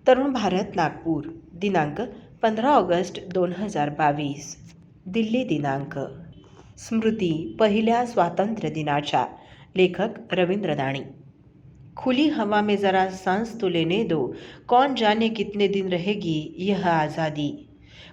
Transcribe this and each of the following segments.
तरुण भारत नागपूर दिनांक 15 ऑगस्ट 2022. दिल्ली दिनांक. स्मृती पहिल्या स्वातंत्र्य दिनाच्या. लेखक रवींद्र दाणी. खुली हवा में ज़रा सांस तो लेने दो, कौन जाने कितने दिन रहेगी यह आज़ादी.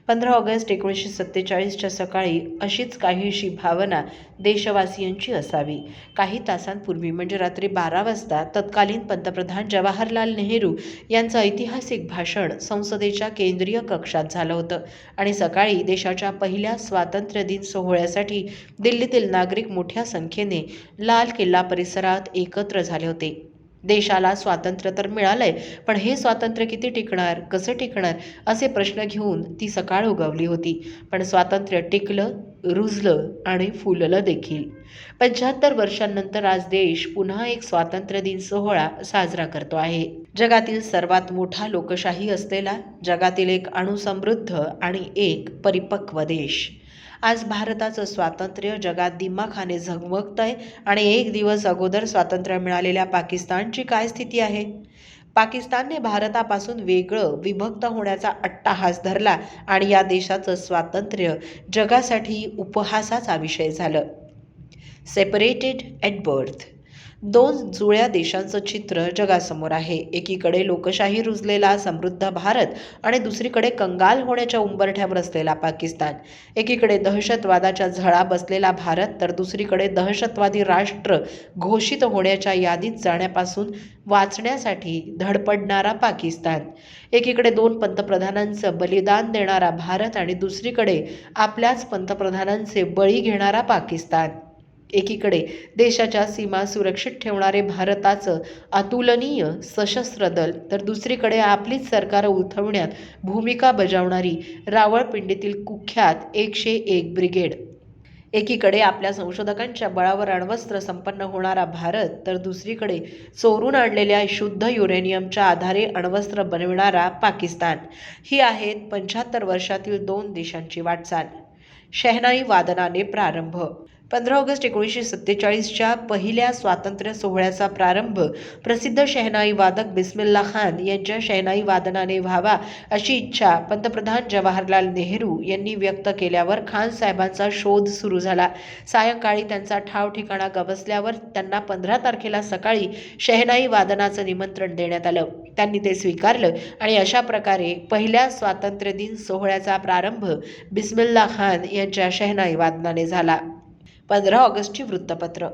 15 ऑगस्ट 1947च्या सकाळी अशीच काहीशी भावना देशवासियांची असावी. काही तासांपूर्वी म्हणजे रात्री 12 वाजता तत्कालीन पंतप्रधान जवाहरलाल नेहरू यांचं ऐतिहासिक भाषण संसदेच्या केंद्रीय कक्षात झालं होतं आणि सकाळी देशाच्या पहिल्या स्वातंत्र्य दिन सोहळ्यासाठी दिल्लीतील नागरिक मोठ्या संख्येने लाल किल्ला परिसरात एकत्र झाले होते. देशाला स्वातंत्र्य तर मिळालंय, पण हे स्वातंत्र्य किती टिकणार, कसं टिकणार असे प्रश्न घेऊन ती सकाळ उगवली होती. पण स्वातंत्र्य टिकलं, रुजलं आणि फुललं देखील. 75 वर्षांनंतर आज देश पुन्हा एक स्वातंत्र्य दिन सोहळा साजरा करतो आहे. जगातील सर्वात मोठा लोकशाही असलेला, जगातील एक अणुसमृद्ध आणि एक परिपक्व देश. आज भारताचं स्वातंत्र्य जगात दिमाखाने झगमगतंय आणि एक दिवस अगोदर स्वातंत्र्य मिळालेल्या पाकिस्तानची काय स्थिती आहे? पाकिस्तानने भारतापासून वेगळं, विभक्त होण्याचा अट्टाहास धरला आणि या देशाचं स्वातंत्र्य जगासाठी उपहासाचा विषय झालं. Separated at birth. दोन जुळ्या देशांचं चित्र जगासमोर आहे. एकीकडे लोकशाही रुजलेला समृद्ध भारत आणि दुसरीकडे कंगाल होण्याच्या उंबरठ्यावर असलेला पाकिस्तान. एकीकडे दहशतवादाच्या झळा बसलेला भारत तर दुसरीकडे दहशतवादी राष्ट्र घोषित होण्याच्या यादीत जाण्यापासून वाचण्यासाठी धडपडणारा पाकिस्तान. एकीकडे 2 पंतप्रधानांचं बलिदान देणारा भारत आणि दुसरीकडे आपल्याच पंतप्रधानांचे बळी घेणारा पाकिस्तान. एकीकडे देशाच्या सीमा सुरक्षित ठेवणारे भारताचं अतुलनीय सशस्त्र दल तर दुसरीकडे आपलीच सरकार उलथवण्यात भूमिका बजावणारी रावळपिंडीतील कुख्यात 101 ब्रिगेड. एकीकडे आपल्या संशोधकांच्या बळावर अण्वस्त्र संपन्न होणारा भारत तर दुसरीकडे चोरून आणलेल्या शुद्ध युरेनियमच्या आधारे अण्वस्त्र बनविणारा पाकिस्तान. ही आहेत 75 वर्षातील 2 देशांची वाटचाल. शहनाई वादनाने प्रारंभ. 15 ऑगस्ट 1947च्या पहिल्या स्वातंत्र्य सोहळ्याचा प्रारंभ प्रसिद्ध शहनाई वादक बिस्मिल्ला खान यांच्या शहनाई वादनाने व्हावा अशी इच्छा पंतप्रधान जवाहरलाल नेहरू यांनी व्यक्त केल्यावर खान साहेबांचा शोध सुरू झाला. सायंकाळी त्यांचा ठाव ठिकाणा गवसल्यावर त्यांना 15 तारखेला सकाळी शहनाई वादनाचं निमंत्रण देण्यात आलं. त्यांनी ते स्वीकारलं आणि अशा प्रकारे पहिल्या स्वातंत्र्य दिन सोहळ्याचा प्रारंभ बिस्मिल्ला खान यांच्या शहनाई वादनाने झाला. 15 ऑगस्टची वृत्तपत्र.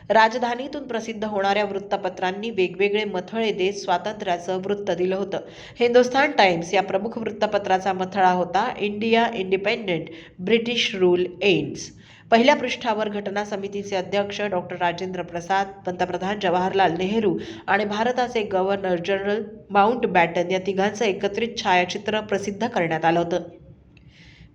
राजधानीतून प्रसिद्ध होणाऱ्या वृत्तपत्रांनी वेगवेगळे मथळे देत स्वातंत्र्याचं वृत्त दिलं होतं. हिंदुस्थान टाइम्स या प्रमुख वृत्तपत्राचा मथळा होता, India independent, British rule ends. पहिल्या पृष्ठावर घटना समितीचे अध्यक्ष डॉक्टर राजेंद्र प्रसाद, पंतप्रधान जवाहरलाल नेहरू आणि भारताचे गव्हर्नर जनरल माउंटबॅटन या तिघांचं एकत्रित छायाचित्र प्रसिद्ध करण्यात आलं होतं.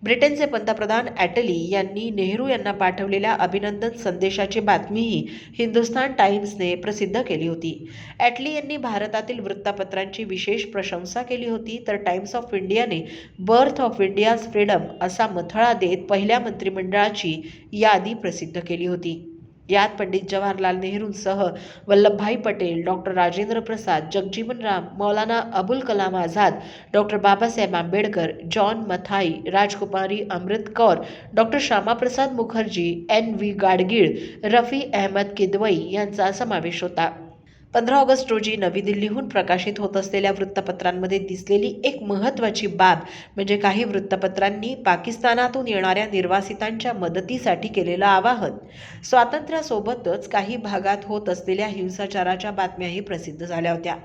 ब्रिटनचे पंतप्रधान ॲटली यांनी नेहरू यांना पाठवलेल्या अभिनंदन संदेशाची बातमीही हिंदुस्थान टाइम्सने प्रसिद्ध केली होती. ॲटली यांनी भारतातील वृत्तपत्रांची विशेष प्रशंसा केली होती, तर टाइम्स ऑफ इंडियाने बर्थ ऑफ इंडियाज फ्रीडम असा मथळा देत पहिल्या मंत्रिमंडळाची यादी प्रसिद्ध केली होती. यात Pandit Jawaharlal नेहरूंसह Vallabhbhai Patel, doctor Rajendra Prasad, Jagjivan Ram, Maulana Abul Kalam Azad, doctor Babasaheb Ambedkar, John Mathai, राजकुमारी अमृत कौर, डॉक्टर श्यामाप्रसाद मुखर्जी, NV गाडगीळ, रफी अहमद किदवई यांचा समावेश होता. 15 ऑगस्ट रोजी नवी दिल्लीहून प्रकाशित होत असलेल्या वृत्तपत्रांमध्ये दिसलेली एक महत्त्वाची बाब म्हणजे काही वृत्तपत्रांनी पाकिस्तानातून येणाऱ्या निर्वासितांच्या मदतीसाठी केलेलं आवाहन. स्वातंत्र्यासोबतच काही भागात होत असलेल्या हिंसाचाराच्या बातम्याही प्रसिद्ध झाल्या होत्या.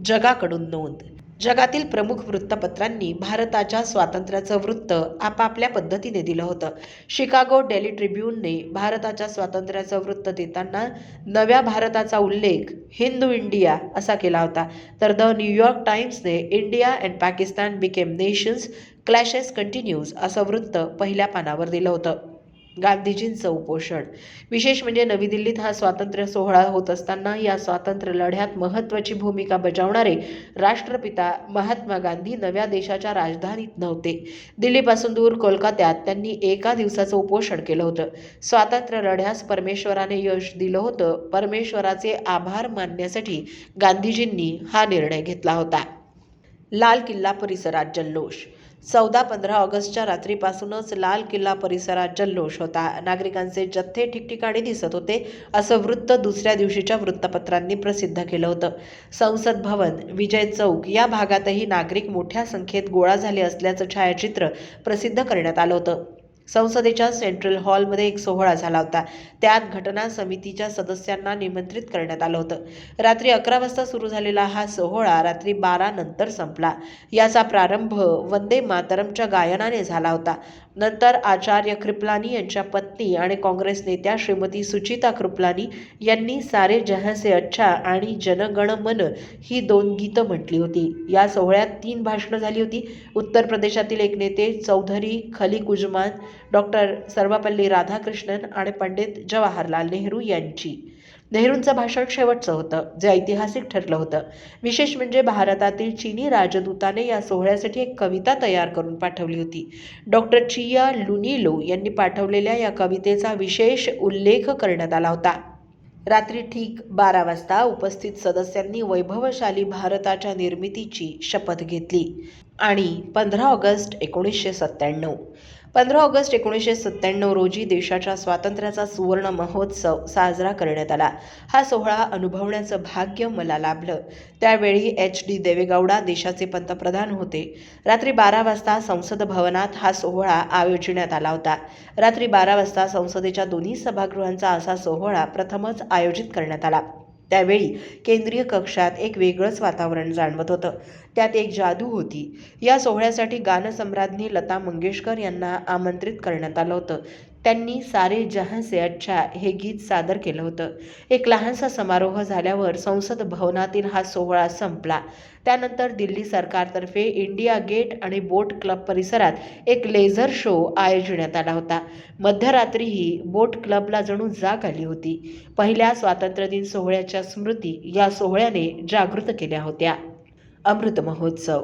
जगाकडून नोंद. जगातील प्रमुख वृत्तपत्रांनी भारताच्या स्वातंत्र्याचं वृत्त आपापल्या पद्धतीने दिलं होतं. शिकागो डेली ट्रिब्यूनने भारताच्या स्वातंत्र्याचं वृत्त देताना नव्या भारताचा उल्लेख हिंदू इंडिया असा केला होता, तर द न्यूयॉर्क टाइम्सने India and Pakistan became nations, clashes continues असं वृत्त पहिल्या पानावर दिलं होतं. गांधीजींचं उपोषण. विशेष म्हणजे नवी दिल्लीत हा स्वातंत्र्य सोहळा होत असताना या स्वातंत्र्य लढ्यात महत्त्वाची भूमिका बजावणारे राष्ट्रपिता महात्मा गांधी नव्या देशाच्या राजधानीत नव्हते. दिल्लीपासून दूर कोलकात्यात त्यांनी एका दिवसाचं उपोषण केलं होतं. स्वातंत्र्य लढ्यास परमेश्वराने यश दिलं होतं. परमेश्वराचे आभार मानण्यासाठी गांधीजींनी हा निर्णय घेतला होता. लाल किल्ला परिसरात जल्लोष. 14-15 ऑगस्टच्या रात्रीपासूनच लाल किल्ला परिसरात जल्लोष होता. नागरिकांचे जथ्थे ठिकठिकाणी दिसत होते, असं वृत्त दुसऱ्या दिवशीच्या वृत्तपत्रांनी प्रसिद्ध केलं होतं. संसद भवन, विजय चौक या भागातही नागरिक मोठ्या संख्येत गोळा झाले असल्याचं छायाचित्र प्रसिद्ध करण्यात आलं होतं. संसदेच्या सेंट्रल हॉलमध्ये एक सोहळा झाला होता. त्यात घटना समितीच्या सदस्यांना निमंत्रित करण्यात आलं होतं. रात्री 11 वाजता सुरू झालेला हा सोहळा रात्री 12 नंतर संपला. याचा प्रारंभ वंदे मातरमच्या गायनाने झाला होता. नंतर आचार्य कृपलानी यांच्या पत्नी आणि काँग्रेस नेत्या श्रीमती सुचिता कृपलानी यांनी सारे जहां से अच्छा आणि जन गण मन ही 2 गीतं म्हटली होती. या सोहळ्यात 3 भाषणं झाली होती. उत्तर प्रदेशातील एक नेते चौधरी खलीकुज्मान, डॉक्टर सर्वपल्ली राधाकृष्णन आणि पंडित जवाहरलाल नेहरू यांची. नेहरूंचं भाषण शेवटचं होतं, जे ऐतिहासिक ठरलं होतं. विशेष म्हणजे भारतातील चीनी राजदूताने या सोहळ्यासाठी एक कविता तयार करून पाठवली होती. डॉक्टर चिया लुनिलो यांनी पाठवलेल्या या कवितेचा विशेष उल्लेख करण्यात आला होता. रात्री ठीक 12 वाजता उपस्थित सदस्यांनी वैभवशाली भारताच्या निर्मितीची शपथ घेतली आणि 15 ऑगस्ट 1997 रोजी देशाच्या स्वातंत्र्याचा सुवर्ण महोत्सव साजरा करण्यात आला. हा सोहळा अनुभवण्याचं भाग्य मला लाभलं. त्यावेळी HD देवेगौडा देशाचे पंतप्रधान होते. रात्री 12 वाजता संसद भवनात हा सोहळा आयोजण्यात आला होता. रात्री 12 वाजता संसदेच्या दोन्ही सभागृहांचा असा सोहळा प्रथमच आयोजित करण्यात आला. त्यावेळी केंद्रीय कक्षात एक वेगळंच वातावरण जाणवत होतं. त्यात एक जादू होती. या सोहळ्यासाठी गानसम्राज्ञी लता मंगेशकर यांना आमंत्रित करण्यात आलं होतं. त्यांनी सारे जहां से अच्छा हे गीत सादर केलं होतं. एक लहानसा समारोह झाल्यावर संसद भवनातील हा सोहळा संपला. त्यानंतर दिल्ली सरकारतर्फे इंडिया गेट आणि बोट क्लब परिसरात एक लेझर शो आयोजण्यात आला होता. मध्यरात्रीही बोट क्लबला जणू जाग आली होती. पहिल्या स्वातंत्र्यदिन सोहळ्याच्या स्मृती या सोहळ्याने जागृत केल्या होत्या. अमृत महोत्सव.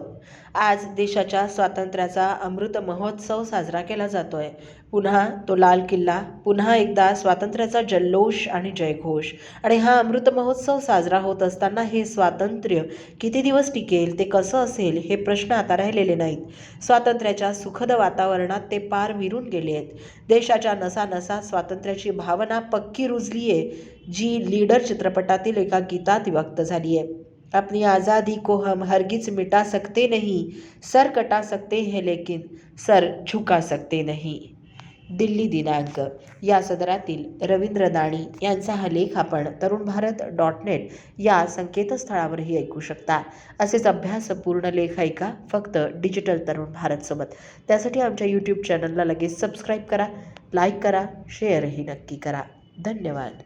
आज देशाच्या स्वातंत्र्याचा अमृत महोत्सव साजरा केला जातोय. पुन्हा तो लाल किल्ला, पुन्हा एकदा स्वातंत्र्याचा जल्लोष आणि जयघोष. आणि हा अमृत महोत्सव साजरा होत असताना हे स्वातंत्र्य किती दिवस टिकेल, ते कसं असेल, हे प्रश्न आता राहिलेले नाहीत. स्वातंत्र्याच्या सुखद वातावरणात ते पार विरून गेले आहेत. देशाच्या नसानसात स्वातंत्र्याची भावना पक्की रुजली आहे, जी लीडर चित्रपटातील एका गीतात व्यक्त झाली आहे. अपनी आज़ादी को हम हरगिज मिटा सकते नहीं, सर कटा सकते हैं लेकिन सर झुका सकते नहीं. दिल्ली दिनांक या सदरातील रवींद्र दाणी यांचा हा लेख आपण तरुणभारत.net या संकेतस्थळावरही ऐकू शकता. असेच अभ्यासपूर्ण लेख ऐका फक्त डिजिटल तरुण भारतसोबत. त्यासाठी आमच्या YouTube चॅनलला लगेच सबस्क्राईब करा, लाईक करा, शेअरही नक्की करा. धन्यवाद.